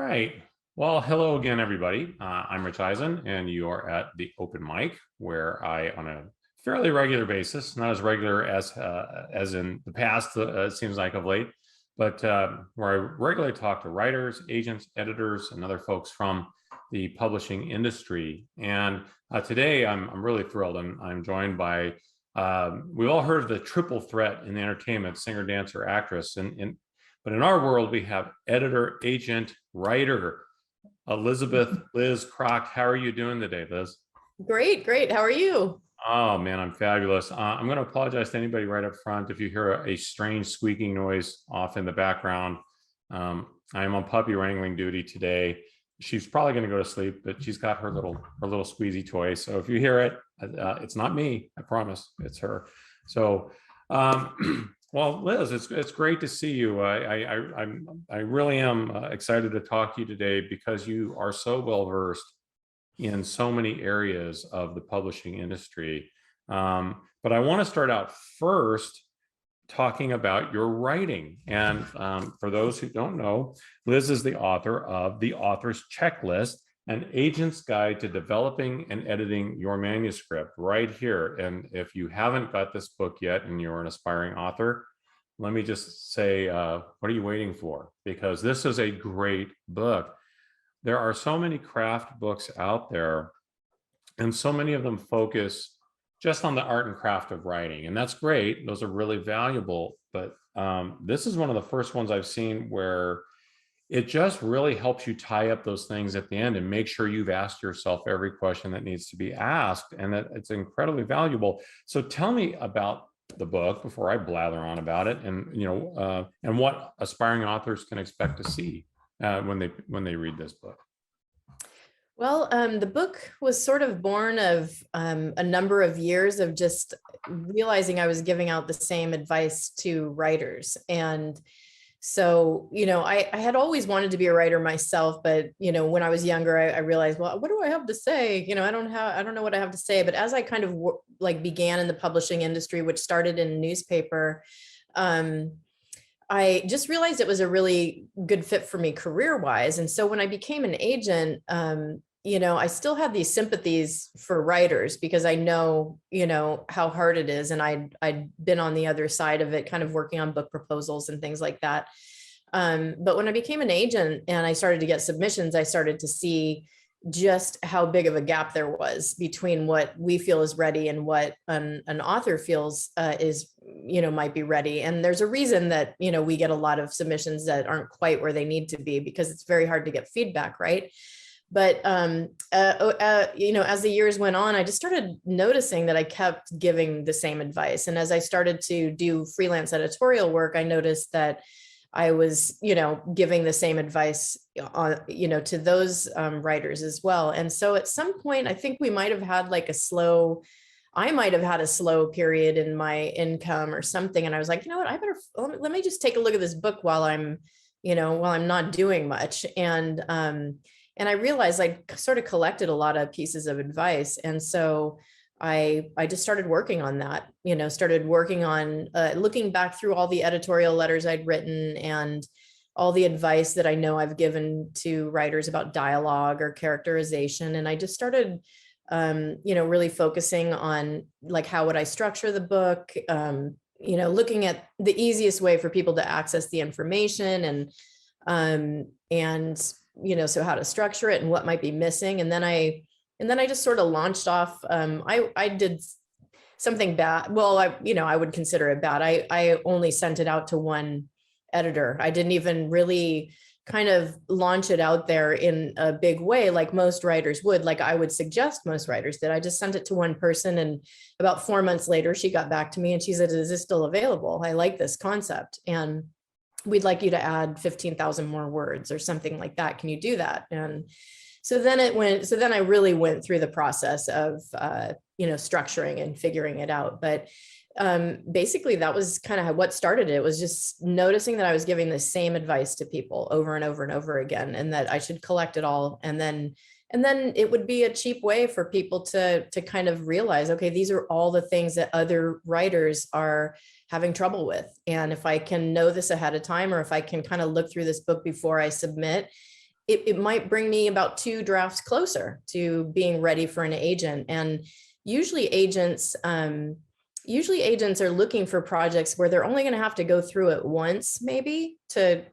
right. Well, hello again, everybody. I'm Rich Eisen, and you are at the Open Mic, where I, on a fairly regular basis, not as regular as in the past, it seems like of late, but where I regularly talk to writers, agents, editors, and other folks from the publishing industry. And today, I'm really thrilled. I'm joined by we've all heard of the triple threat in the entertainment: singer, dancer, actress, but in our world, we have editor, agent, writer. Liz Kracht. How are you doing today, Liz? Great. How are you? Oh man, I'm fabulous. I'm going to apologize to anybody right up front if you hear a strange squeaking noise off in the background. I am on puppy wrangling duty today. She's probably going to go to sleep, but she's got her little squeezy toy. So if you hear it, it's not me. I promise, it's her. So, well, Liz, it's great to see you. I really am excited to talk to you today because you are so well versed in so many areas of the publishing industry. But I want to start out first talking about your writing. And for those who don't know, Liz is the author of The Author's Checklist, an agent's guide to developing and editing your manuscript, right here. And if you haven't got this book yet and you're an aspiring author, let me just say, what are you waiting for? Because this is a great book. There are so many craft books out there, and so many of them focus just on the art and craft of writing. And that's great. Those are really valuable. But this is one of the first ones I've seen where it just really helps you tie up those things at the end and make sure you've asked yourself every question that needs to be asked, and that it's incredibly valuable. So tell me about the book before I blather on about it, and and what aspiring authors can expect to see when they read this book. Well, the book was sort of born of a number of years of just realizing I was giving out the same advice to writers. And so, I had always wanted to be a writer myself, but, when I was younger, I realized, well, what do I have to say? I don't know what I have to say. But as I kind of began in the publishing industry, which started in newspaper, I just realized it was a really good fit for me career-wise. And so when I became an agent, I still had these sympathies for writers because I know, how hard it is. And I'd been on the other side of it, kind of working on book proposals and things like that. But when I became an agent and I started to get submissions, I started to see just how big of a gap there was between what we feel is ready and what an author feels is, might be ready. And there's a reason that, we get a lot of submissions that aren't quite where they need to be, because it's very hard to get feedback, right? But, as the years went on, I just started noticing that I kept giving the same advice. And as I started to do freelance editorial work, I noticed that I was, giving the same advice on, to those writers as well. And so at some point, I think we might have had I might have had a slow period in my income or something. And I was like, what, let me just take a look at this book while I'm not doing much. And I realized I sort of collected a lot of pieces of advice. And so I just started working on that, started working on looking back through all the editorial letters I'd written and all the advice that I know I've given to writers about dialogue or characterization. And I just started, really focusing on how would I structure the book, looking at the easiest way for people to access the information and so how to structure it and what might be missing. And then I just sort of launched off. I did something bad. Well, I would consider it bad. I only sent it out to one editor. I didn't even really kind of launch it out there in a big way like most writers would, like I would suggest most writers did. I just sent it to one person, and about 4 months later, she got back to me and she said, "Is this still available? I like this concept, and we'd like you to add 15,000 more words or something like that. Can you do that?" And so then I really went through the process of, structuring and figuring it out. But basically that was kind of what started it. It was just noticing that I was giving the same advice to people over and over and over again, and that I should collect it all. And then it would be a cheap way for people to kind of realize, okay, these are all the things that other writers are having trouble with. And if I can know this ahead of time, or if I can kind of look through this book before I submit, it might bring me about 2 drafts closer to being ready for an agent. And usually agents, are looking for projects where they're only going to have to go through it once, maybe to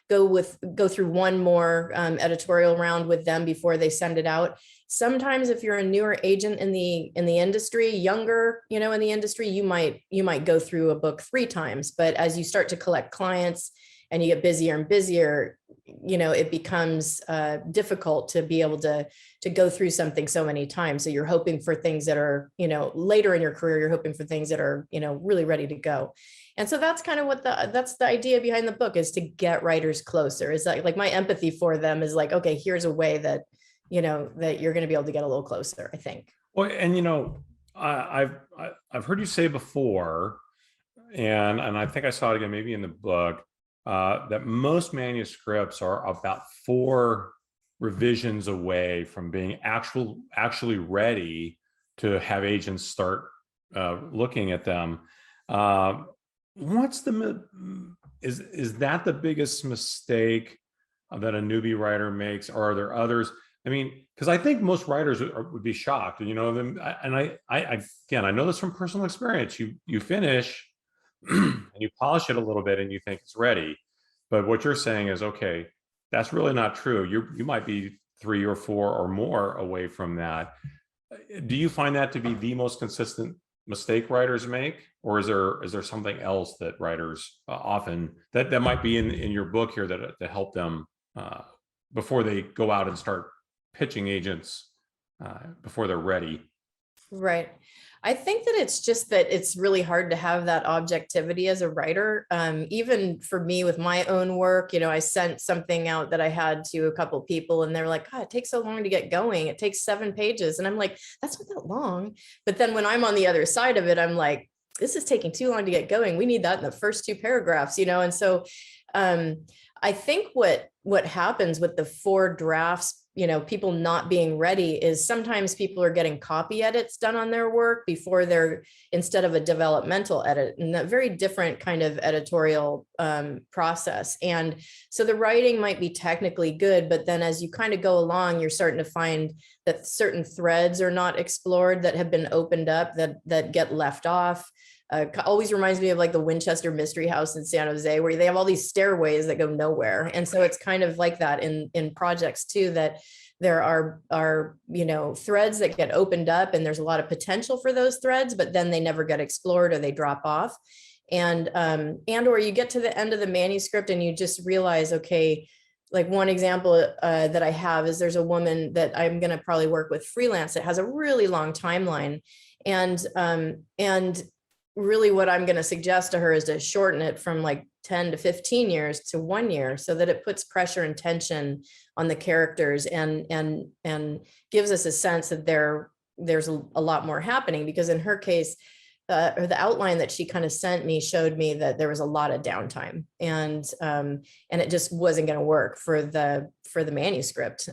go through one more editorial round with them before they send it out. Sometimes if you're a newer agent in the industry, younger, in the industry, you might go through a book 3 times. But as you start to collect clients and you get busier and busier, it becomes difficult to be able to go through something so many times. So you're hoping for things that are, later in your career, you're hoping for things that are, really ready to go. And so that's kind of that's the idea behind the book, is to get writers closer. Is that, like, my empathy for them is like, okay, here's a way that, that you're going to be able to get a little closer, I think. Well, and I've heard you say before, and I think I saw it again, maybe in the book, that most manuscripts are about 4 revisions away from being actually ready to have agents start looking at them. Is that the biggest mistake that a newbie writer makes, or are there others? I mean, because I think most writers would be shocked, and I again, I know this from personal experience. You finish and you polish it a little bit and you think it's ready, but what you're saying is, okay, that's really not true. You might be 3 or 4 or more away from that. Do you find that to be the most consistent mistake writers make, or is there something else that writers often that might be in your book here that help them before they go out and start pitching agents before they're ready? Right. I think that it's just that it's really hard to have that objectivity as a writer. Even for me with my own work, I sent something out that I had to a couple of people, and they're like, God, it takes so long to get going. It takes 7 pages. And I'm like, that's not that long. But then when I'm on the other side of it, I'm like, this is taking too long to get going. We need that in the first 2 paragraphs, And so I think what happens with the 4 drafts, people not being ready, is sometimes people are getting copy edits done on their work before instead of a developmental edit, and a very different kind of editorial process. And so the writing might be technically good, but then as you kind of go along, you're starting to find that certain threads are not explored, that have been opened up, that get left off. Always reminds me of like the Winchester Mystery House in San Jose, where they have all these stairways that go nowhere. And so it's kind of like that in projects too, that there are threads that get opened up, and there's a lot of potential for those threads, but then they never get explored or they drop off. And or you get to the end of the manuscript and you just realize, okay, like one example that I have is there's a woman that I'm going to probably work with freelance that has a really long timeline. And really what I'm going to suggest to her is to shorten it from like 10 to 15 years to 1 year, so that it puts pressure and tension on the characters and gives us a sense that there's a lot more happening. Because in her case, or the outline that she kind of sent me showed me that there was a lot of downtime, and it just wasn't going to work for the manuscript.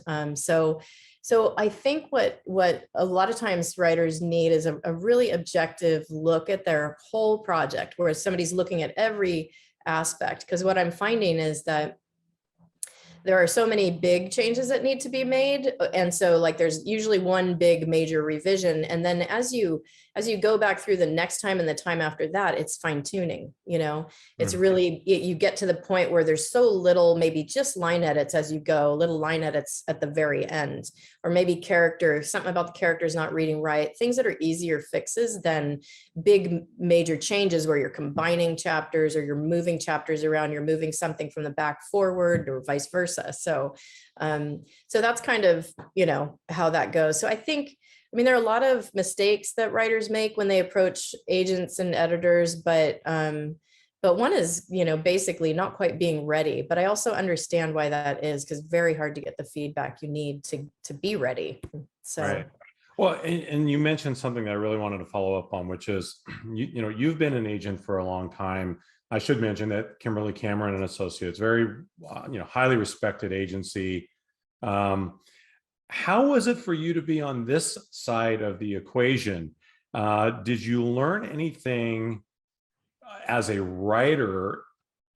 So I think what a lot of times writers need is a really objective look at their whole project, where somebody's looking at every aspect. Because what I'm finding is that there are so many big changes that need to be made. And so like there's usually one big major revision. And then as you go back through the next time and the time after that, it's fine tuning, it's really, you get to the point where there's so little, maybe just line edits as you go, little line edits at the very end, or maybe something about the characters not reading right, things that are easier fixes than big major changes where you're combining chapters or you're moving chapters around, you're moving something from the back forward or vice versa. So that's kind of, how that goes. So there are a lot of mistakes that writers make when they approach agents and editors, but one is, basically not quite being ready. But I also understand why that is, because very hard to get the feedback you need to be ready. So. Right. Well, and you mentioned something that I really wanted to follow up on, which is, you've been an agent for a long time. I should mention that Kimberly Cameron and Associates, very, highly respected agency. How was it for you to be on this side of the equation? Did you learn anything as a writer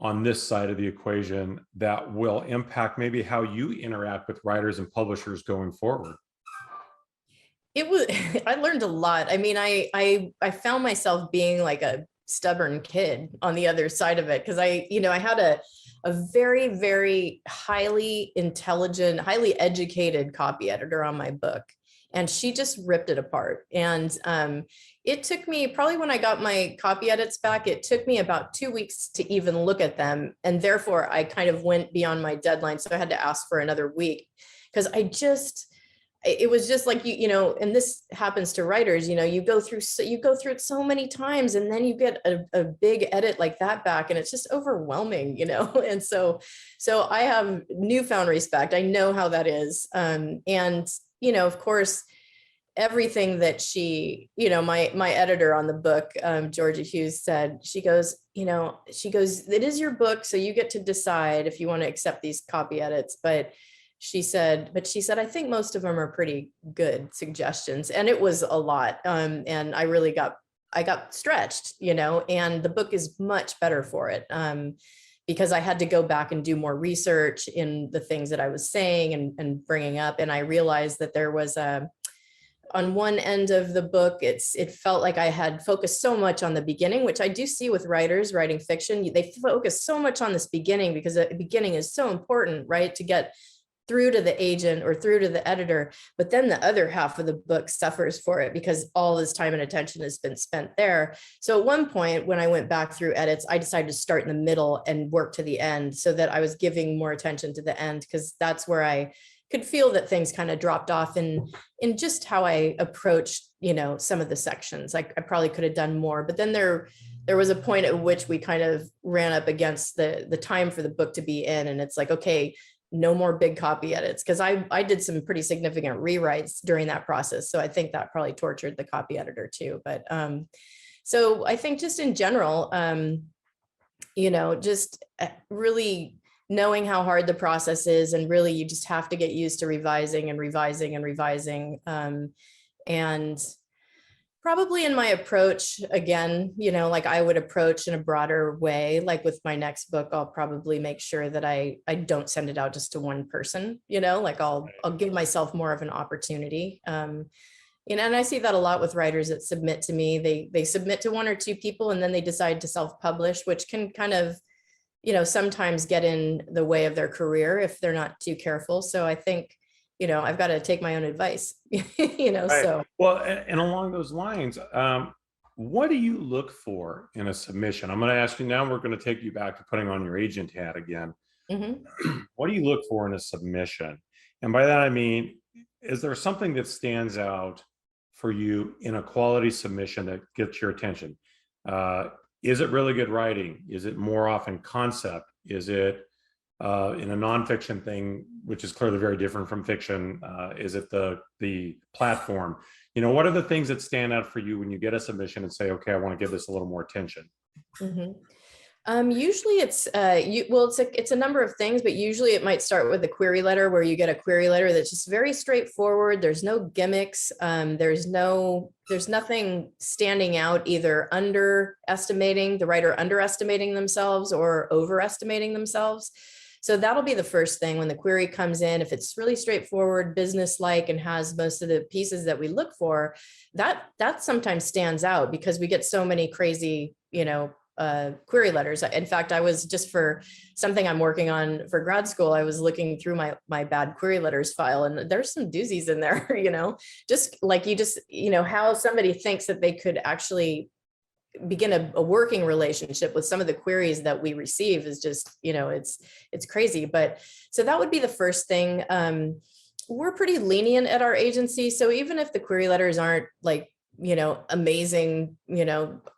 on this side of the equation that will impact maybe how you interact with writers and publishers going forward? It was, I learned a lot. I mean, I found myself being like a stubborn kid on the other side of it. Cause I had a very, very highly intelligent, highly educated copy editor on my book. And she just ripped it apart. And it took me, probably when I got my copy edits back, it took me about 2 weeks to even look at them. And therefore I kind of went beyond my deadline. So I had to ask for another week because it was just like, and this happens to writers, you go through it so many times and then you get a big edit like that back and it's just overwhelming, and so I have newfound respect. I know how that is. And of course, everything that she, my editor on the book, Georgia Hughes, said, she goes, it is your book, so you get to decide if you want to accept these copy edits. But she said, I think most of them are pretty good suggestions. And it was a lot. And I got stretched, and the book is much better for it. Because I had to go back and do more research in the things that I was saying and bringing up. And I realized that there was on one end of the book, it felt like I had focused so much on the beginning, which I do see with writers writing fiction. They focus so much on this beginning because the beginning is so important, right? To get through to the agent or through to the editor. But then the other half of the book suffers for it because all this time and attention has been spent there. So at one point when I went back through edits, I decided to start in the middle and work to the end so that I was giving more attention to the end, because that's where I could feel that things kind of dropped off in just how I approached, some of the sections. Like I probably could have done more, but then there was a point at which we kind of ran up against the time for the book to be in. And it's like, okay, no more big copy edits, because I did some pretty significant rewrites during that process. So I think that probably tortured the copy editor too. But so I think just in general, just really knowing how hard the process is, and really you just have to get used to revising and revising and revising. And probably in my approach, again, like I would approach in a broader way, like with my next book, I'll probably make sure that I don't send it out just to one person, like I'll give myself more of an opportunity. And I see that a lot with writers that submit to me. They submit to one or two people and then they decide to self-publish, which can kind of, sometimes get in the way of their career if they're not too careful. So I think, I've got to take my own advice, Right. so. Well, and along those lines, what do you look for in a submission? I'm going to ask you now, we're going to take you back to putting on your agent hat again. Mm-hmm. What do you look for in a submission? And by that, I mean, is there something that stands out for you in a quality submission that gets your attention? Is it really good writing? Is it more often concept? Is it in a nonfiction thing, which is clearly very different from fiction? Is it the platform? What are the things that stand out for you when you get a submission and say, okay, I want to give this a little more attention? Mm-hmm. Usually it's it's a number of things, but usually it might start with a query letter, where you get a query letter that's just very straightforward. There's no gimmicks. There's nothing standing out, either underestimating the writer, underestimating themselves, or overestimating themselves. So that'll be the first thing when the query comes in. If it's really straightforward, business-like, and has most of the pieces that we look for, that sometimes stands out because we get so many crazy, query letters. In fact, I was just for something I'm working on for grad school, I was looking through my bad query letters file, and there's some doozies in there, just like how somebody thinks that they could actually begin a working relationship with some of the queries that we receive is just, it's crazy. But so that would be the first thing. We're pretty lenient at our agency. So even if the query letters aren't like, amazing,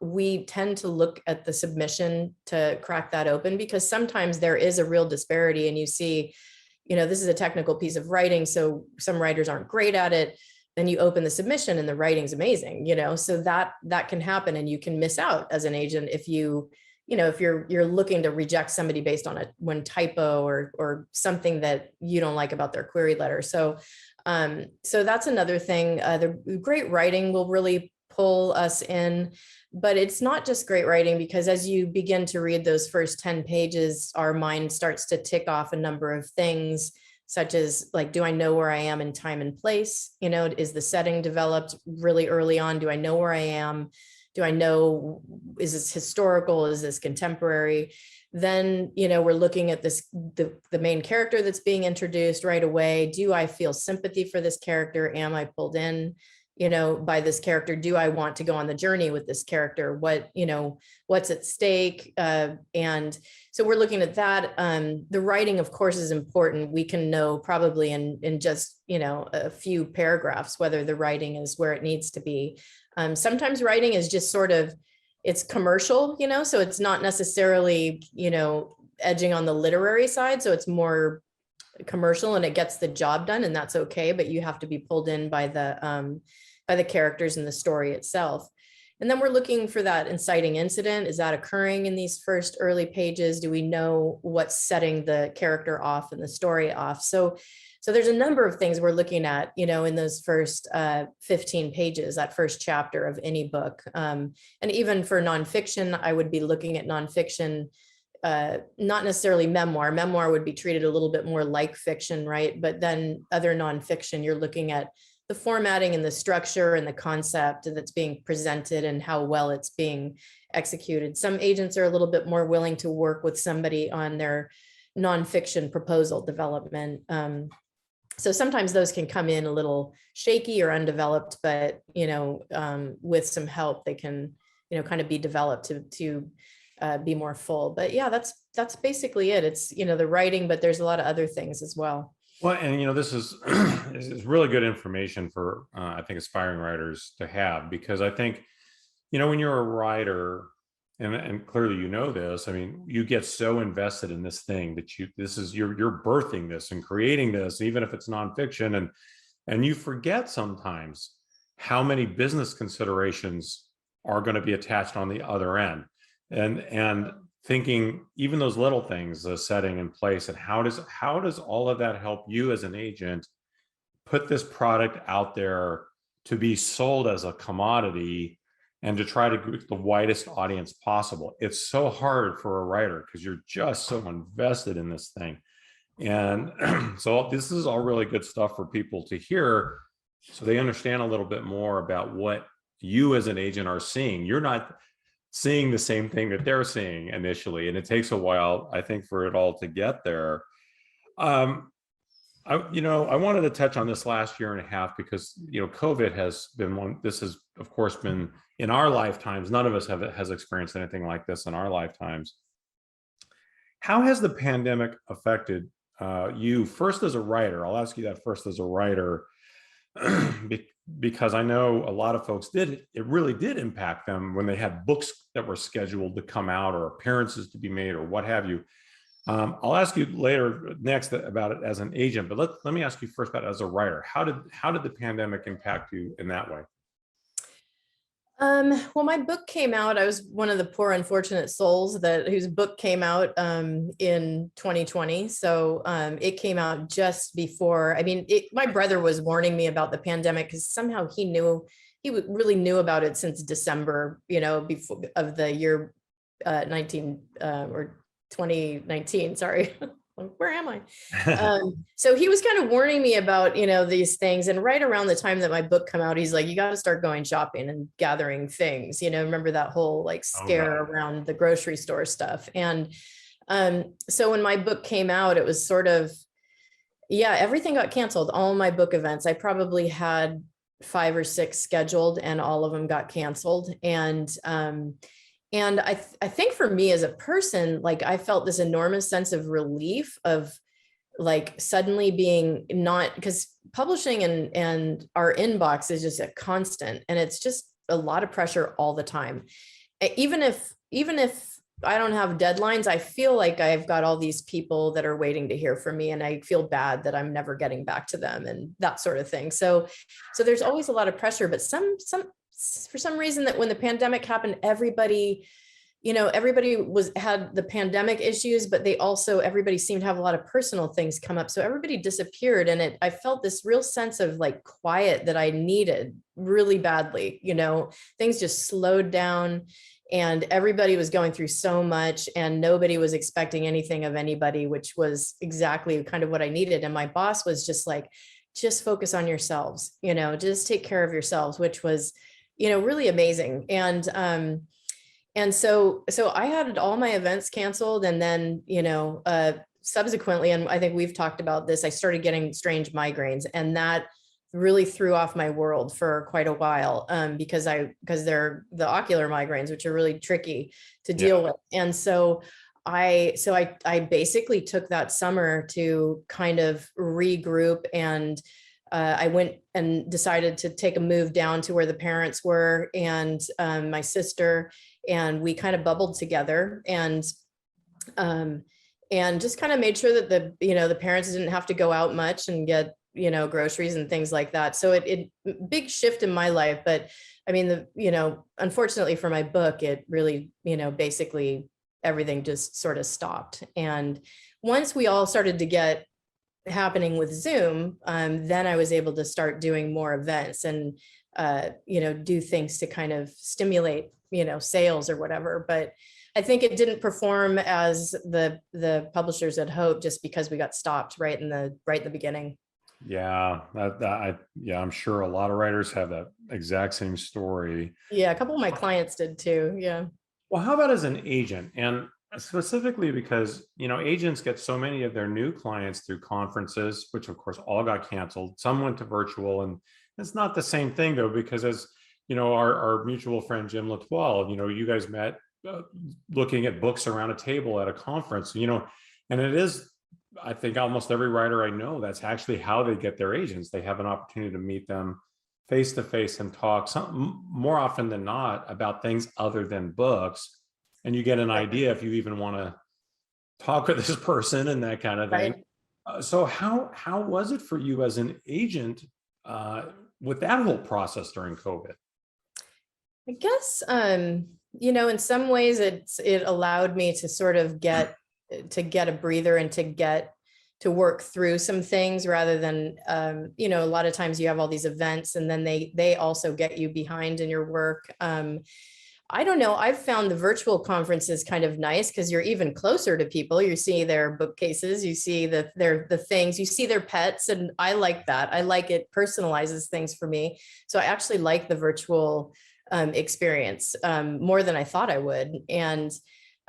we tend to look at the submission to crack that open, because sometimes there is a real disparity and you see, this is a technical piece of writing, so some writers aren't great at it. Then you open the submission and the writing's amazing, so that can happen, and you can miss out as an agent if if you're looking to reject somebody based on one typo or something that you don't like about their query letter. So that's another thing. The great writing will really pull us in, But it's not just great writing, because as you begin to read those first 10 pages, our mind starts to tick off a number of things, such as like, do I know where I am in time and place? You know, is the setting developed really early on? Do I know where I am? Do I know, is this historical? Is this contemporary? Then, you know, we're looking at this, the main character that's being introduced right away. Do I feel sympathy for this character? Am I pulled in, you know, by this character? Do I want to go on the journey with this character? What, you know, what's at stake? And so we're looking at that. The writing, of course, is important. We can know probably in just, you know, a few paragraphs whether the writing is where it needs to be. Sometimes writing is just sort of, it's commercial, you know, so it's not necessarily, you know, edging on the literary side. So it's more commercial and it gets the job done, and that's okay. But you have to be pulled in by the characters and the story itself. And then we're looking for that inciting incident. Is that occurring in these first early pages? Do we know what's setting the character off and the story off? So there's a number of things we're looking at, you know, in those first 15 pages, that first chapter of any book. And even for nonfiction, I would be looking at nonfiction, not necessarily memoir. Memoir would be treated a little bit more like fiction, right? But then other nonfiction, you're looking at the formatting and the structure and the concept that's being presented and how well it's being executed. Some agents are a little bit more willing to work with somebody on their nonfiction proposal development. So sometimes those can come in a little shaky or undeveloped, but, you know, with some help, they can, you know, kind of be developed to be more full. But yeah, that's basically it. It's, you know, the writing, but there's a lot of other things as well. Well, and you know, this is is really good information for I think aspiring writers to have, because I think, you know, when you're a writer, and clearly you know this, I mean, you get so invested in this thing that you're birthing this and creating this, even if it's nonfiction, and you forget sometimes how many business considerations are going to be attached on the other end, and thinking even those little things, the setting in place, and how does all of that help you as an agent put this product out there to be sold as a commodity and to try to reach the widest audience possible. It's so hard for a writer because you're just so invested in this thing. And so this is all really good stuff for people to hear, so they understand a little bit more about what you as an agent are seeing. You're not seeing the same thing that they're seeing initially, and it takes a while, I think, for it all to get there. I wanted to touch on this last year and a half because, you know, COVID has been one. This has, of course, been in our lifetimes. None of us has experienced anything like this in our lifetimes. How has the pandemic affected you first as a writer? I'll ask you that first as a writer, because I know a lot of folks it really did impact them when they had books that were scheduled to come out or appearances to be made or what have you. I'll ask you later next about it as an agent, but let me ask you first about it as a writer. How did the pandemic impact you in that way? Well, my book came out. I was one of the poor unfortunate souls whose book came out in 2020. So it came out just before. I mean, my brother was warning me about the pandemic because somehow he really knew about it since December, you know, before of the year 2019. Sorry. Where am I? So he was kind of warning me about, you know, these things. And right around the time that my book came out, he's like, you got to start going shopping and gathering things, you know, remember that whole like scare around the grocery store stuff. And so when my book came out, it was sort of, yeah, everything got canceled. All my book events, I probably had 5 or 6 scheduled and all of them got canceled. And I think for me as a person, like I felt this enormous sense of relief of like suddenly being not, because publishing and our inbox is just a constant and it's just a lot of pressure all the time. Even if I don't have deadlines, I feel like I've got all these people that are waiting to hear from me and I feel bad that I'm never getting back to them and that sort of thing. So there's always a lot of pressure, but for some reason that when the pandemic happened, everybody, everybody had the pandemic issues, but everybody seemed to have a lot of personal things come up. So everybody disappeared. And I felt this real sense of like quiet that I needed really badly. Things just slowed down and everybody was going through so much and nobody was expecting anything of anybody, which was exactly kind of what I needed. And my boss was just like, just focus on yourselves, just take care of yourselves, which was, really amazing. And so I had all my events canceled. And then, subsequently, and I think we've talked about this, I started getting strange migraines, and that really threw off my world for quite a while, because they're the ocular migraines, which are really tricky to deal with. And so I basically took that summer to kind of regroup, and I went and decided to take a move down to where the parents were and my sister, and we kind of bubbled together and just kind of made sure that the parents didn't have to go out much and get, groceries and things like that. So it big shift in my life. But I mean, unfortunately for my book, it really, basically everything just sort of stopped. And once we all started to get happening with Zoom, then I was able to start doing more events and, do things to kind of stimulate, sales or whatever. But I think it didn't perform as the publishers had hoped, just because we got stopped right in the beginning. Yeah, I'm sure a lot of writers have that exact same story. Yeah, a couple of my clients did too. Yeah. Well, how about as an agent? And specifically because, agents get so many of their new clients through conferences, which of course all got canceled. Some went to virtual, and it's not the same thing though, because as our mutual friend, Jim Latoile, you guys met looking at books around a table at a conference, and it is, I think almost every writer I know, that's actually how they get their agents. They have an opportunity to meet them face to face and talk more often than not about things other than books. And you get an idea if you even want to talk with this person and that kind of thing. Right. So how was it for you as an agent with that whole process during COVID? I guess, in some ways it allowed me to sort of get a breather and to work through some things rather than, a lot of times you have all these events and then they also get you behind in your work. I don't know. I've found the virtual conferences kind of nice because you're even closer to people. You see their bookcases, you see the things, you see their pets. And I like that. I like it personalizes things for me. So I actually like the virtual experience more than I thought I would. And,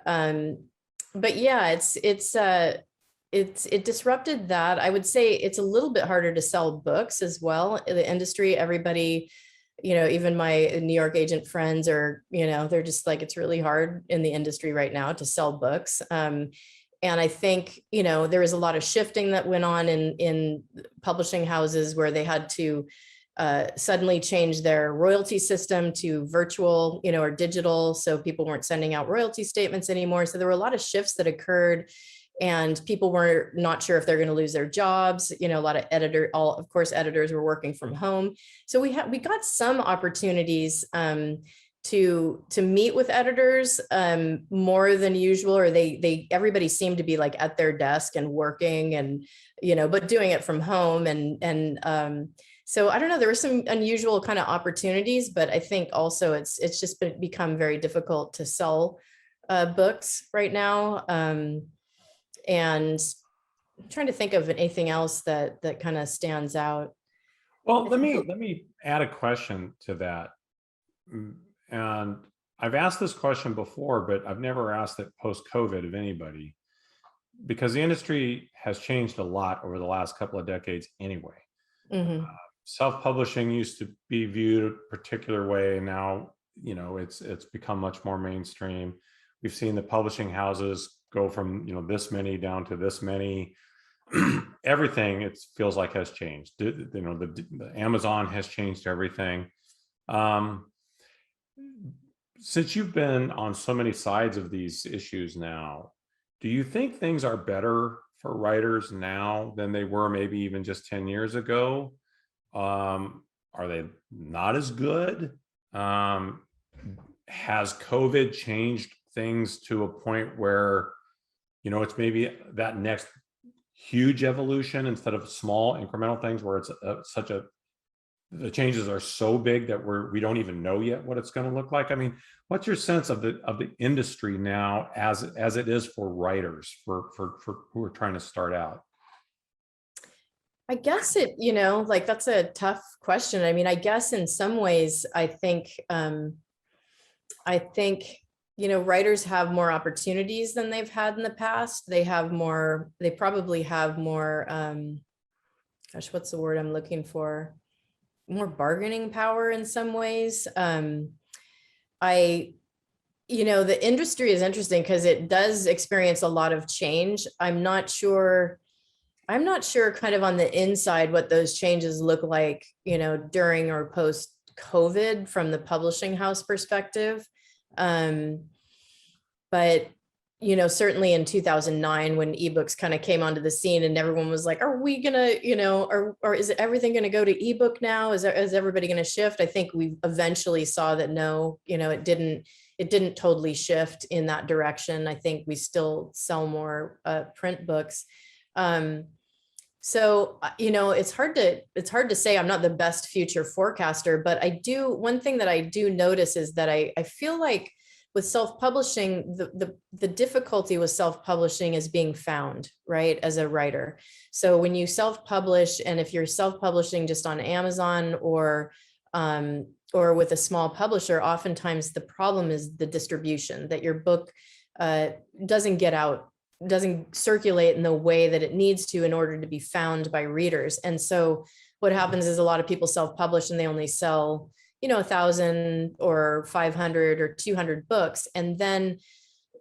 but yeah, it disrupted that. I would say it's a little bit harder to sell books as well. In the industry, everybody, even my New York agent friends are, they're just like, it's really hard in the industry right now to sell books. And I think, there was a lot of shifting that went on in publishing houses where they had to suddenly change their royalty system to virtual, or digital. So people weren't sending out royalty statements anymore. So there were a lot of shifts that occurred. And people were not sure if they're going to lose their jobs. A lot of editors were working from home. So we got some opportunities to meet with editors more than usual, or everybody seemed to be like at their desk and working and, but doing it from home. And so I don't know, there were some unusual kind of opportunities, but I think also it's just become very difficult to sell books right now. And I'm trying to think of anything else that kind of stands out. Well, let me add a question to that. And I've asked this question before, but I've never asked it post-COVID of anybody, because the industry has changed a lot over the last couple of decades anyway. Mm-hmm. Self-publishing used to be viewed a particular way, and now, it's become much more mainstream. We've seen the publishing houses go from this many down to this many. Everything, it feels like, has changed. The Amazon has changed everything. Since you've been on so many sides of these issues now, do you think things are better for writers now than they were maybe even just 10 years ago? Are they not as good? Has COVID changed things to a point where, you know, it's maybe that next huge evolution instead of small incremental things where it's the changes are so big that we don't even know yet what it's going to look like? I mean, what's your sense of the industry now as it is for writers for who are trying to start out? I guess it, you know, like that's a tough question. I mean, I guess in some ways, I think, you know, writers have more opportunities than they've had in the past. They probably have more, gosh, what's the word I'm looking for? More bargaining power in some ways. You know, the industry is interesting because it does experience a lot of change. I'm not sure kind of on the inside what those changes look like, you know, during or post COVID from the publishing house perspective. But, you know, certainly in 2009, when ebooks kind of came onto the scene and everyone was like, are we gonna, you know, or is everything going to go to ebook now? Is everybody going to shift? I think we eventually saw that no, you know, it didn't totally shift in that direction. I think we still sell more print books. So, you know, it's hard to say. I'm not the best future forecaster, but one thing that I do notice is that I feel like with self-publishing, the difficulty with self-publishing is being found, right, as a writer. So when you self-publish, and if you're self-publishing just on Amazon or with a small publisher, oftentimes the problem is the distribution, that your book doesn't get out, doesn't circulate in the way that it needs to in order to be found by readers. And so what happens is a lot of people self-publish and they only sell, you know, 1,000 or 500 or 200 books. And then,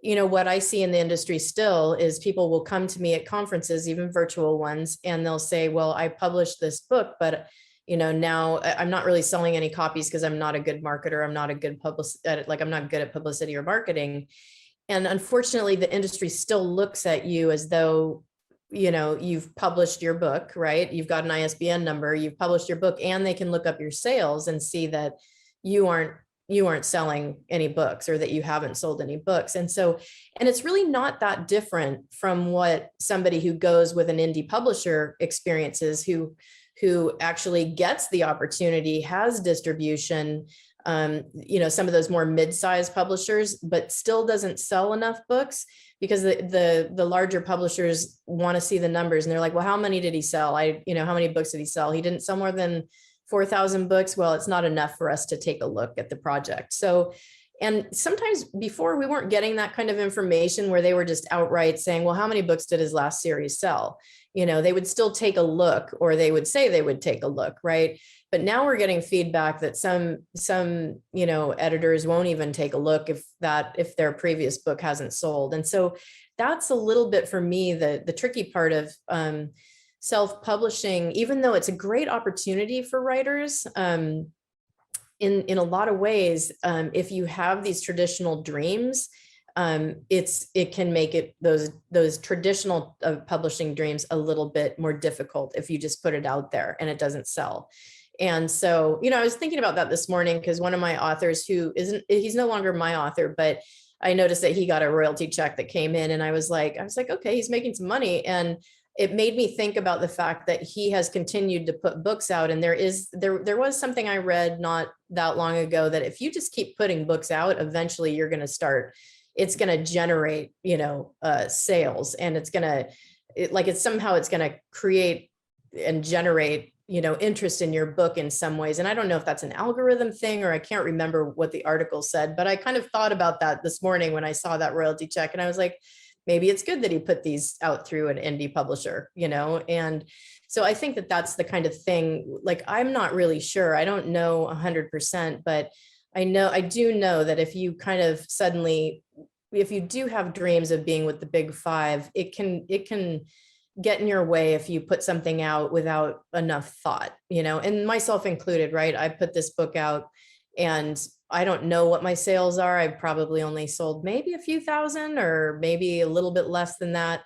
you know, what I see in the industry still is people will come to me at conferences, even virtual ones, and they'll say, well, I published this book, but, you know, now I'm not really selling any copies because I'm not a good marketer. I'm not a good I'm not good at publicity or marketing. And unfortunately, the industry still looks at you as though, you know, you've published your book, right? You've got an ISBN number, you've published your book, and they can look up your sales and see that you aren't selling any books, or that you haven't sold any books. And so, and it's really not that different from what somebody who goes with an indie publisher experiences, who actually gets the opportunity, has distribution, you know, some of those more mid-sized publishers, but still doesn't sell enough books, because the larger publishers want to see the numbers, and they're like, well, how many did he sell? You know, how many books did he sell? He didn't sell more than 4,000 books. Well, it's not enough for us to take a look at the project. So, and sometimes before we weren't getting that kind of information where they were just outright saying, well, how many books did his last series sell? You know, they would still take a look, or they would say they would take a look, right? But now we're getting feedback that some, you know, editors won't even take a look if their previous book hasn't sold. And so that's a little bit for me, the tricky part of self-publishing, even though it's a great opportunity for writers, in a lot of ways, if you have these traditional dreams, it can make those traditional publishing dreams a little bit more difficult if you just put it out there and it doesn't sell. And so, you know, I was thinking about that this morning, because one of my authors he's no longer my author, but I noticed that he got a royalty check that came in, and I was like, okay, he's making some money. And it made me think about the fact that he has continued to put books out. And there was something I read not that long ago, that if you just keep putting books out, eventually it's going to generate, you know, sales, and it's going to create and generate, you know, interest in your book in some ways. And I don't know if that's an algorithm thing, or I can't remember what the article said, but I kind of thought about that this morning when I saw that royalty check, and I was like, maybe it's good that he put these out through an indie publisher, you know? And so I think that that's the kind of thing, like, I'm not really sure. I don't know 100%, but I do know that if you kind of suddenly, if you do have dreams of being with the big five, it can get in your way if you put something out without enough thought, you know, and myself included, right? I put this book out and I don't know what my sales are. I've probably only sold maybe a few thousand, or maybe a little bit less than that.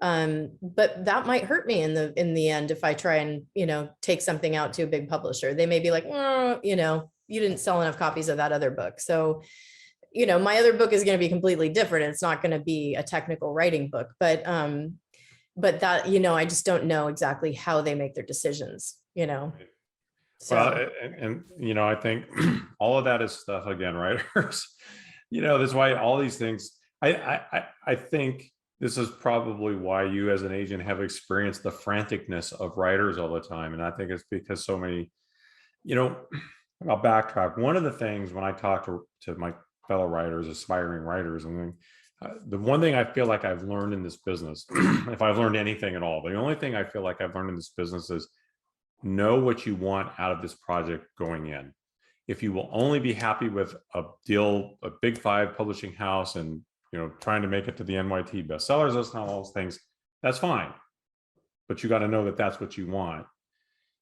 But that might hurt me in the end if I try and, you know, take something out to a big publisher. They may be like, oh, you know, you didn't sell enough copies of that other book. So, you know, my other book is going to be completely different. It's not going to be a technical writing book, but that, you know, I just don't know exactly how they make their decisions, you know. So Well, and you know, I think all of that is stuff, again, writers, you know, that's why all these things, I think this is probably why you as an agent have experienced the franticness of writers all the time. And I think it's because so many, you know, I'll backtrack. One of the things when I talk to my fellow writers, aspiring writers, and the one thing I feel like I've learned in this business, if I've learned anything at all, the only thing I feel like I've learned in this business is know what you want out of this project going in. If you will only be happy with a deal, a big 5 publishing house, and you know, trying to make it to the NYT bestsellers list and all those things, that's fine. But you got to know that that's what you want.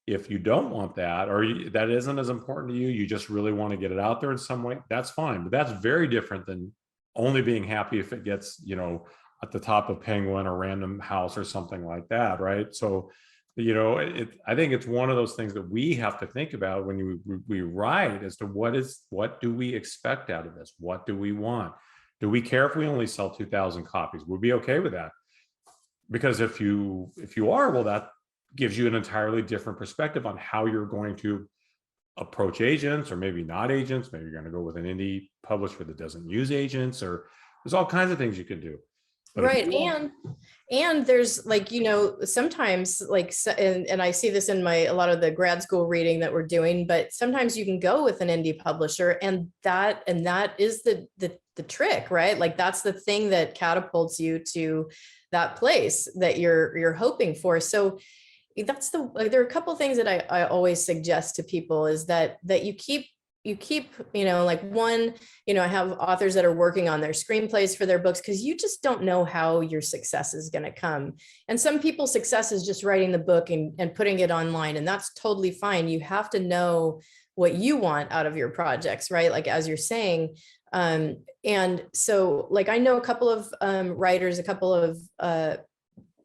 If you don't want that, or that isn't as important to you, you just really want to get it out there in some way, that's fine. But that's very different than only being happy if it gets, you know, at the top of Penguin or Random House or something like that, right? So, you know, I think it's one of those things that we have to think about when we write as to what do we expect out of this? What do we want? Do we care if we only sell 2,000 copies? We'll be okay with that. Because if you are, well, that gives you an entirely different perspective on how you're going to approach agents, or maybe not agents. Maybe you're going to go with an indie publisher that doesn't use agents, or there's all kinds of things you can do. But right. And there's like, you know, sometimes like, and I see this in a lot of the grad school reading that we're doing, but sometimes you can go with an indie publisher, and that is the trick, right? Like that's the thing that catapults you to that place that you're hoping for. So there are a couple of things that I always suggest to people is that you keep, you know, like one, you know, I have authors that are working on their screenplays for their books, because you just don't know how your success is going to come. And some people's success is just writing the book and putting it online. And that's totally fine. You have to know what you want out of your projects, right? Like, as you're saying. And so like, I know a couple of writers,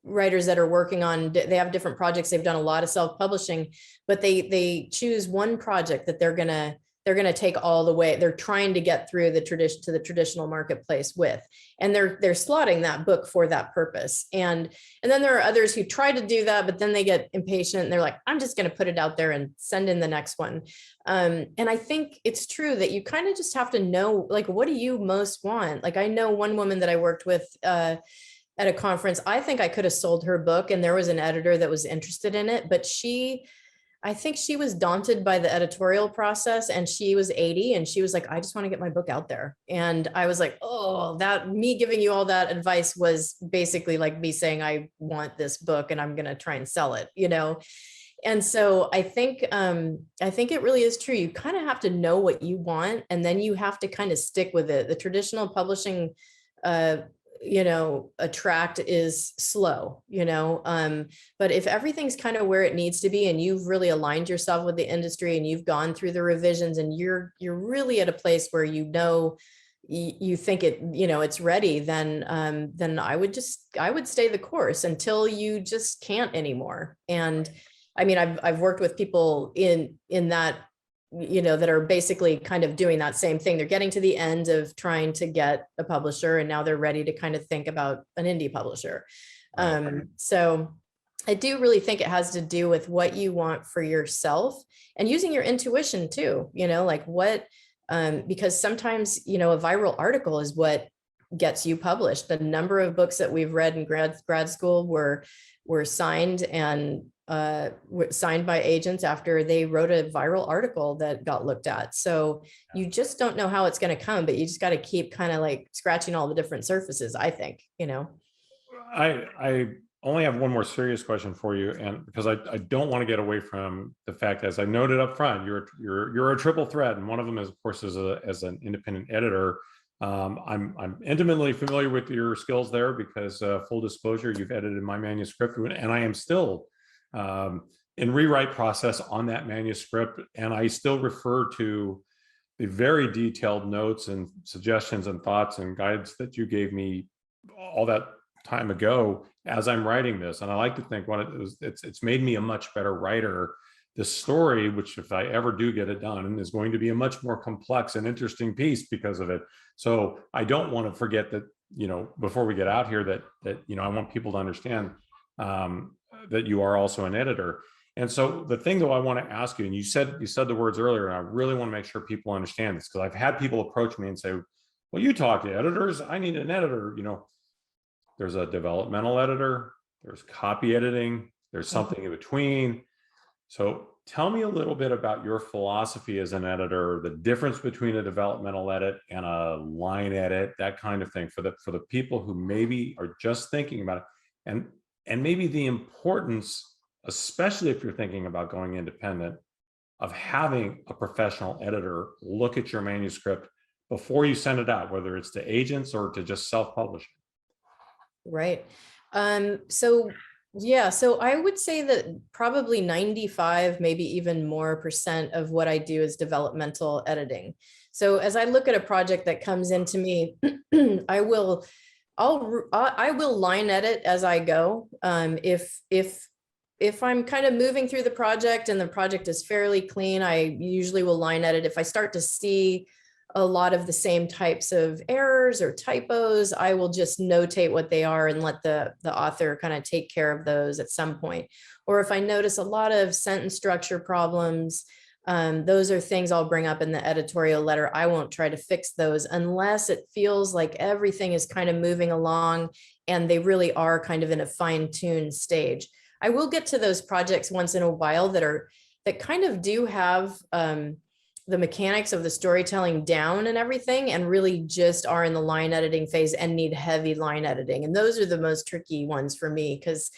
writers that are working on, they have different projects. They've done a lot of self-publishing, but they choose one project that they're going to take all the way. They're trying to get through the traditional marketplace with, and they're slotting that book for that purpose. And then there are others who try to do that, but then they get impatient and they're like, I'm just going to put it out there and send in the next one. And I think it's true that you kind of just have to know, like, what do you most want? Like, I know one woman that I worked with, at a conference, I think I could have sold her book, and there was an editor that was interested in it, but I think she was daunted by the editorial process, and she was 80, and she was like, I just want to get my book out there. And I was like, oh, that me giving you all that advice was basically like me saying, I want this book and I'm going to try and sell it, you know? And so I think it really is true. You kind of have to know what you want, and then you have to kind of stick with it. The traditional publishing, you know, a tract is slow, you know, but if everything's kind of where it needs to be, and you've really aligned yourself with the industry, and you've gone through the revisions, and you're really at a place where, you know, you think it, you know, it's ready, then I would stay the course until you just can't anymore. And I mean, I've worked with people in that, you know, that are basically kind of doing that same thing. They're getting to the end of trying to get a publisher, and now they're ready to kind of think about an indie publisher. So I do really think it has to do with what you want for yourself, and using your intuition too, you know, like what, because sometimes, you know, a viral article is what gets you published. The number of books that we've read in grad school were signed and signed by agents after they wrote a viral article that got looked at. So you just don't know how it's going to come, but you just got to keep kind of like scratching all the different surfaces, I think, you know. I only have one more serious question for you, and because I don't want to get away from the fact, as I noted up front, you're a triple threat, and one of them is, of course, as an independent editor. I'm intimately familiar with your skills there, because full disclosure, you've edited my manuscript, and I am still in rewrite process on that manuscript, and I still refer to the very detailed notes and suggestions and thoughts and guides that you gave me all that time ago as I'm writing this. And I like to think it's made me a much better writer the story, which if I ever do get it done, is going to be a much more complex and interesting piece because of it. So I don't want to forget that, before we get out here, that I want people to understand that you are also an editor. And so the thing though I want to ask you, and you said the words earlier, and I really want to make sure people understand this, because I've had people approach me and say, well, you talk to editors, I need an editor. There's a developmental editor, there's copy editing, there's something in between. So tell me a little bit about your philosophy as an editor, the difference between a developmental edit and a line edit, that kind of thing, for the people who maybe are just thinking about it, and maybe the importance, especially if you're thinking about going independent, of having a professional editor look at your manuscript before you send it out, whether it's to agents or to just self-publishing. Right. So I would say that probably 95, maybe even more % of what I do is developmental editing. So as I look at a project that comes into me, I will line edit as I go. If I'm kind of moving through the project and the project is fairly clean, I usually will line edit. If I start to see a lot of the same types of errors or typos, I will just notate what they are and let the author kind of take care of those at some point. Or if I notice a lot of sentence structure problems, those are things I'll bring up in the editorial letter. I won't try to fix those unless it feels like everything is kind of moving along and they really are kind of in a fine-tuned stage. I will get to those projects once in a while that kind of do have the mechanics of the storytelling down and everything, and really just are in the line editing phase and need heavy line editing. And those are the most tricky ones for me, because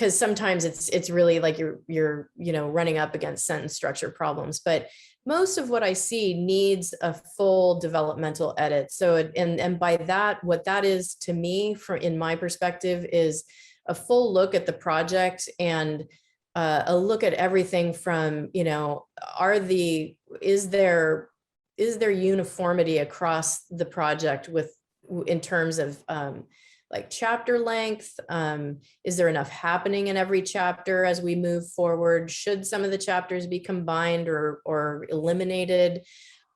sometimes it's really like you're running up against sentence structure problems. But most of what I see needs a full developmental edit. So and by that, what that is to me, in my perspective, is a full look at the project and a look at everything from, is there uniformity across the project in terms of like chapter length? Is there enough happening in every chapter as we move forward? Should some of the chapters be combined or eliminated?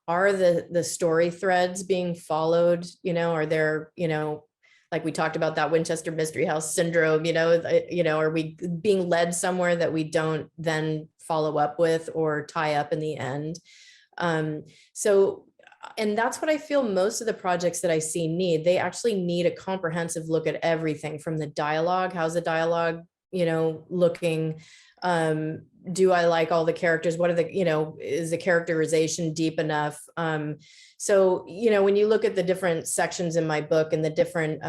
Are the story threads being followed? Are there, like we talked about that Winchester Mystery House syndrome, are we being led somewhere that we don't then follow up with or tie up in the end? And that's what I feel most of the projects that I see need. They actually need a comprehensive look at everything from the dialogue. How's the dialogue, looking? Do I like all the characters? What are is the characterization deep enough? So, when you look at the different sections in my book and the different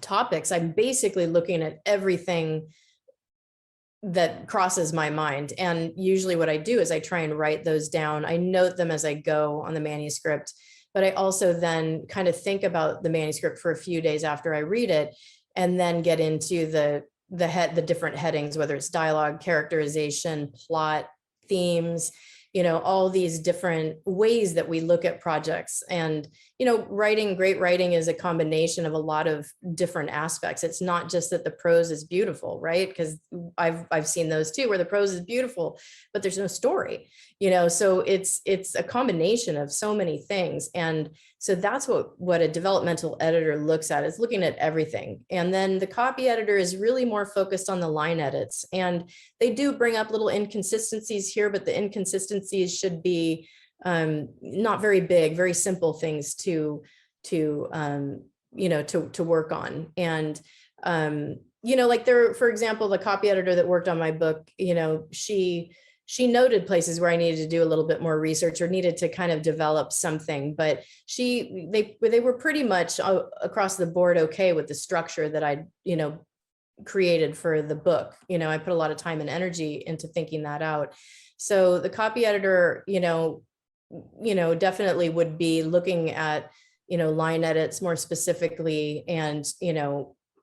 topics, I'm basically looking at everything that crosses my mind. And usually what I do is I try and write those down. I note them as I go on the manuscript, but I also then kind of think about the manuscript for a few days after I read it, and then get into the different headings, whether it's dialogue, characterization, plot, themes, all these different ways that we look at projects. And, great writing is a combination of a lot of different aspects. It's not just that the prose is beautiful, right? Because I've seen those too, where the prose is beautiful, but there's no story, so it's a combination of so many things. And so that's what a developmental editor looks at, is looking at everything. And then the copy editor is really more focused on the line edits. And they do bring up little inconsistencies here, but the inconsistencies should be not very big, very simple things to work on. And, like for example, the copy editor that worked on my book, she noted places where I needed to do a little bit more research or needed to kind of develop something, but they were pretty much across the board okay with the structure that I, created for the book. I put a lot of time and energy into thinking that out. So the copy editor, definitely would be looking at, line edits more specifically, and,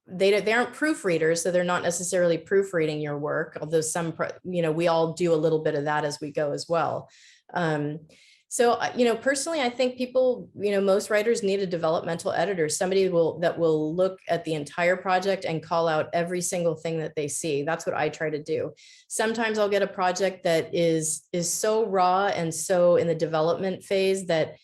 they aren't proofreaders, so they're not necessarily proofreading your work, although we all do a little bit of that as we go as well. So, personally, I think people, most writers need a developmental editor, somebody that will look at the entire project and call out every single thing that they see. That's what I try to do. Sometimes I'll get a project that is so raw and so in the development phase that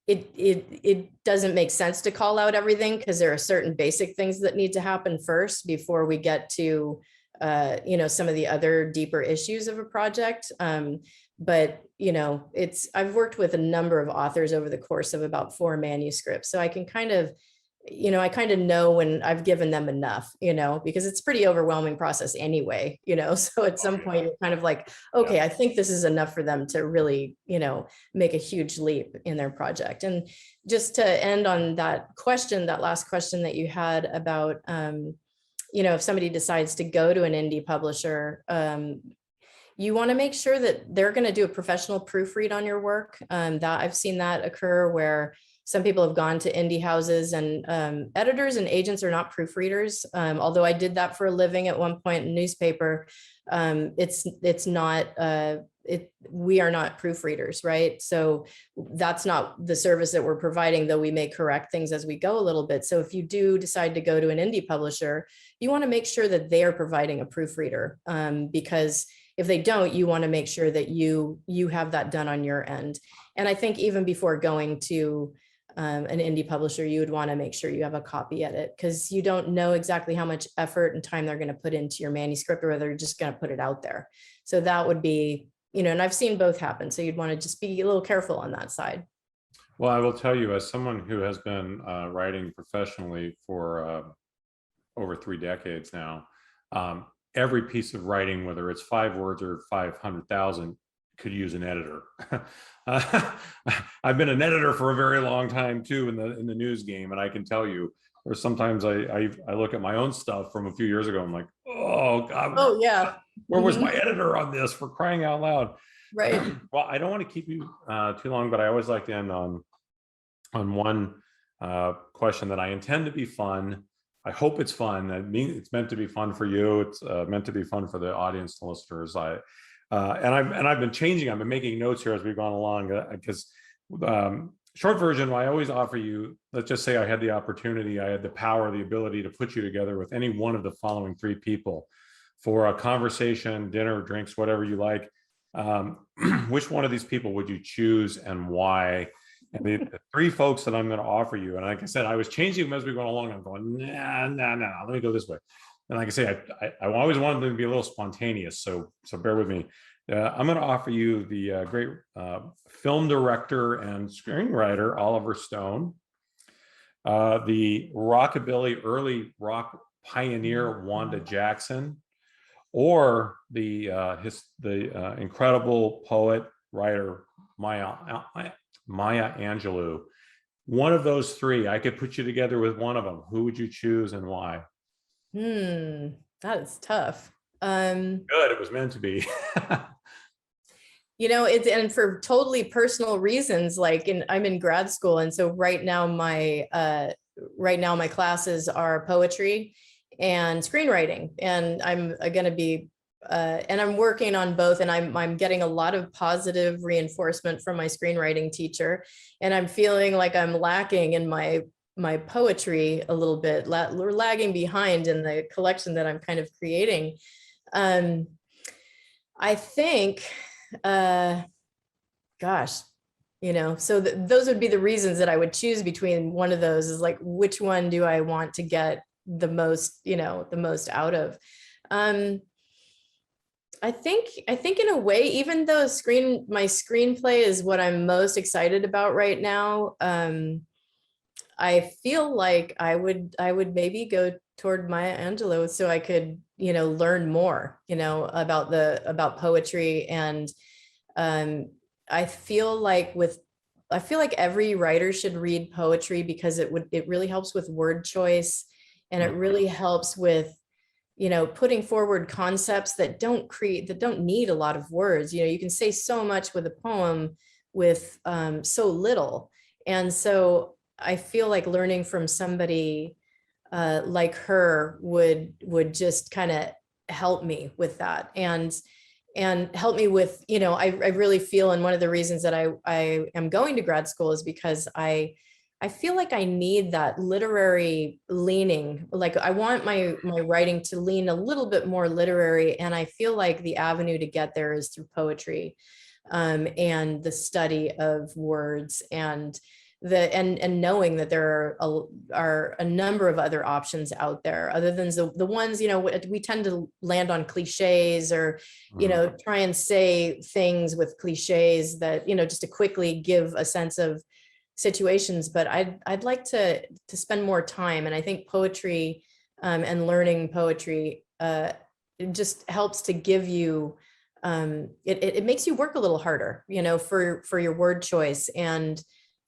it doesn't make sense to call out everything, because there are certain basic things that need to happen first before we get to some of the other deeper issues of a project. But I've worked with a number of authors over the course of about 4 manuscripts, so I can kind of know when I've given them enough, because it's a pretty overwhelming process anyway, so at some point you're kind of like, okay, I think this is enough for them to really, make a huge leap in their project. And just to end on that last question that you had about, if somebody decides to go to an indie publisher, you want to make sure that they're going to do a professional proofread on your work. That I've seen that occur where some people have gone to indie houses, and editors and agents are not proofreaders. Although I did that for a living at one point in newspaper, it's not, we are not proofreaders, right? So that's not the service that we're providing, though we may correct things as we go a little bit. So if you do decide to go to an indie publisher, you want to make sure that they are providing a proofreader, because if they don't, you want to make sure that you have that done on your end. And I think even before going to an indie publisher, you would want to make sure you have a copy edit, because you don't know exactly how much effort and time they're going to put into your manuscript, or whether they're just going to put it out there. So that would be, and I've seen both happen. So you'd want to just be a little careful on that side. Well, I will tell you, as someone who has been writing professionally for over 3 decades now, every piece of writing, whether it's 5 words or 500,000, could use an editor. I've been an editor for a very long time too in the news game, and I can tell you, or sometimes I look at my own stuff from a few years ago. I'm like, oh God, oh yeah, where was my editor on this, for crying out loud? Right. Well, I don't want to keep you too long, but I always like to end on one question that I intend to be fun. I hope it's fun. I mean, it's meant to be fun for you. It's meant to be fun for the audience, the listeners. I've been changing. I've been making notes here as we've gone along, because short version, I always offer you, let's just say I had the opportunity, I had the power, the ability to put you together with any one of the following 3 people for a conversation, dinner, drinks, whatever you like. Which one of these people would you choose and why? And the 3 folks that I'm going to offer you, and like I said, I was changing them as we go along. I'm going, nah, let me go this way. And like I say, I always wanted them to be a little spontaneous, so bear with me. I'm going to offer you the great film director and screenwriter Oliver Stone, the rockabilly early rock pioneer Wanda Jackson, or the incredible poet writer Maya Angelou. One of those 3, I could put you together with one of them. Who would you choose and why? That is tough. Good, it was meant to be. It's, and for totally personal reasons, like I'm in grad school, and so right now my classes are poetry and screenwriting, and I'm going to be and I'm working on both, and I'm getting a lot of positive reinforcement from my screenwriting teacher, and I'm feeling like I'm lacking in my poetry a little bit. We're lagging behind in the collection that I'm kind of creating. I think, gosh, so those would be the reasons that I would choose between one of those, is like, which one do I want to get the most, the most out of? I think in a way, even though my screenplay is what I'm most excited about right now, I feel like I would maybe go toward Maya Angelou, so I could, learn more, about poetry. And I feel like every writer should read poetry, because it really helps with word choice, and it really helps with, putting forward concepts that don't need a lot of words. You can say so much with a poem with so little. And so I feel like learning from somebody like her would just kind of help me with that. And and help me with, I really feel, and one of the reasons that I am going to grad school is because I feel like I need that literary leaning. Like I want my writing to lean a little bit more literary. And I feel like the avenue to get there is through poetry, and the study of words, and knowing that there are a number of other options out there other than the ones, we tend to land on cliches, or, try and say things with cliches that, just to quickly give a sense of situations. But I'd like to spend more time. And I think poetry, and learning poetry, it just helps to give you, it makes you work a little harder, for your word choice, and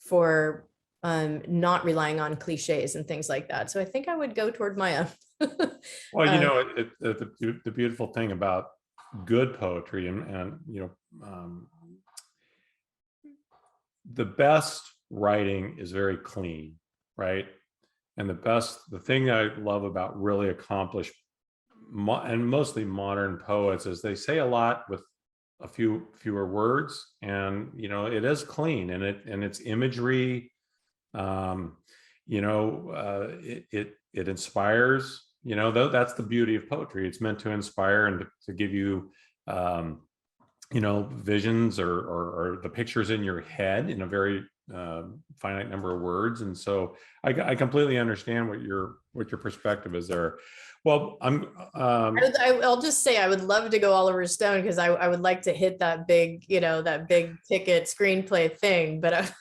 for not relying on cliches and things like that. So I think I would go toward Maya. Well, the beautiful thing about good poetry, and the best writing is very clean, right? And the thing I love about really accomplished and mostly modern poets is they say a lot with a fewer words, and it is clean, and it's imagery. It inspires. That's the beauty of poetry. It's meant to inspire and to give you visions, or the pictures in your head in a very finite number of words. And so I completely understand what your perspective is there. Well, I'll just say I would love to go Oliver Stone, because I would like to hit that big ticket screenplay thing. But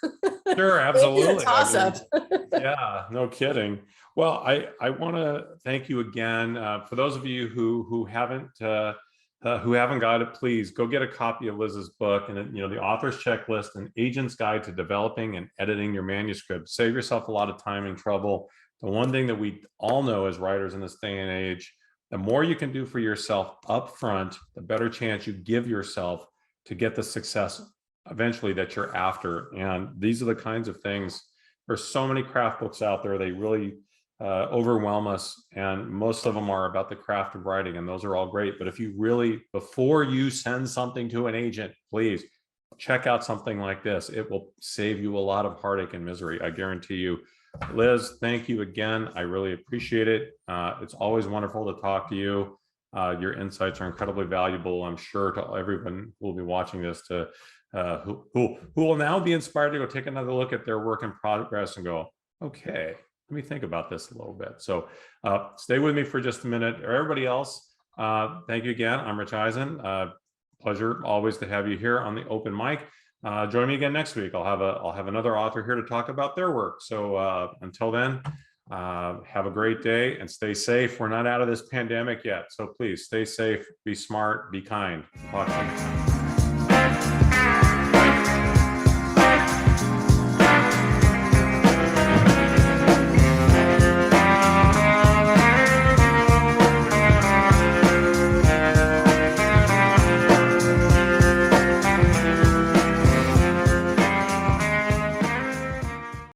sure, absolutely. Toss up. Yeah, no kidding. Well, I want to thank you again. For those of you who haven't got it, please go get a copy of Liz's book, and the author's checklist, an agent's guide to developing and editing your manuscript. Save yourself a lot of time and trouble. The one thing that we all know as writers in this day and age, the more you can do for yourself up front, the better chance you give yourself to get the success eventually that you're after. And these are the kinds of things. There's so many craft books out there. They really overwhelm us, and most of them are about the craft of writing, and those are all great. But if you really, before you send something to an agent, please check out something like this. It will save you a lot of heartache and misery, I guarantee you. Liz, thank you again. I really appreciate it. It's always wonderful to talk to you. Your insights are incredibly valuable, I'm sure, to everyone who will be watching this, to who will now be inspired to go take another look at their work in progress and go, okay, let me think about this a little bit. So stay with me for just a minute. Everybody else, thank you again. I'm Rich Ehisen. Pleasure always to have you here on the open mic. Join me again next week. I'll have another author here to talk about their work. So until then, have a great day and stay safe. We're not out of this pandemic yet, so please stay safe, be smart, be kind. Talk to you.